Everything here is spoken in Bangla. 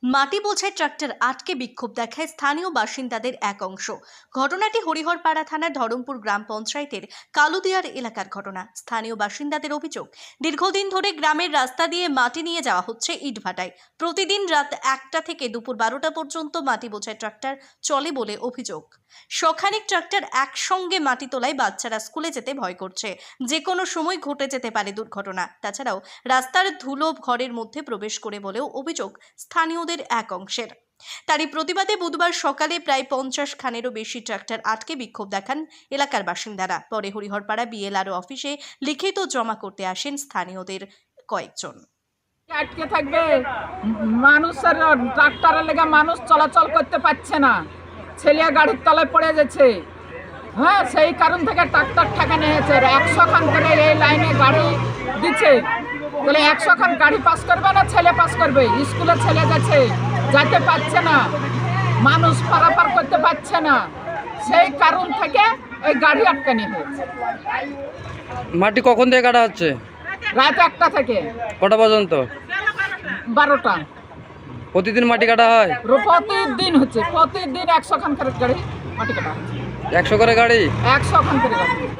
মাটি বোঝাই ট্রাক্টর আটকে বিক্ষোভ দেখায় স্থানীয় বাসিন্দাদের এক অংশ। ঘটনাটি হরিহরপাড়া থানার ধরমপুর গ্রাম পঞ্চায়েতের কালুদিয়ার এলাকার ঘটনা। স্থানীয় বাসিন্দাদের অভিযোগ, দীর্ঘদিন ধরে গ্রামের রাস্তা দিয়ে মাটি নিয়ে যাওয়া হচ্ছে ইটভাটায়। প্রতিদিন রাত 1টা থেকে দুপুর 12টা পর্যন্ত মাটি বোঝাই ট্রাক্টর চলে বলে অভিযোগ। শখানেক ট্রাক্টর একসঙ্গে মাটি তোলায় বাচ্চারা স্কুলে যেতে ভয় করছে। যে কোনো সময় ঘটে যেতে পারে দুর্ঘটনা। তাছাড়াও রাস্তার ধুলো ঘরের মধ্যে প্রবেশ করে বলেও অভিযোগ স্থানীয়দের এক অংশের। তারই প্রতিবাদে বুধবার সকালে প্রায় 50 খানেরও বেশি ট্রাক্টর আটকে বিক্ষোভ দেখান এলাকার বাসিন্দারা। পরে হরিহরপাড়া বিএলআরও অফিসে লিখিত জমা করতে আসেন স্থানীয়দের কয়েকজন। আটকে থাকবে, মানুষের ট্রাক্টরের লেগে মানুষ চলাচল করতে পারছে না, ছেলে গাড়ির তলায় পড়ে যাচ্ছে। হ্যাঁ, সেই কারণ থেকে ট্রাক্টর ঠেকানো হয়েছে। 100 খান করে এই লাইনে গাড়ি দিচ্ছে, তাহলে 100 খান গাড়ি পাস করবে না ছেলে পাস করবে। স্কুলে ছেলে যাচ্ছে, যেতে পারছে না, মানুষ পারাপার করতে পারছে না, সেই কারণ থেকে এই গাড়ি আটকানো হয়েছে। মাটি কখন থেকে কাটা হচ্ছে? রাত 1টা থেকে কটা পর্যন্ত? 12টা। প্রতিদিন মাটি কাটা হয়? প্রতিদিন হচ্ছে, প্রতিদিন 100 খান করে গাড়ি মাটি কাটা হচ্ছে। 100 করে গাড়ি? 100 খান করে গাড়ি।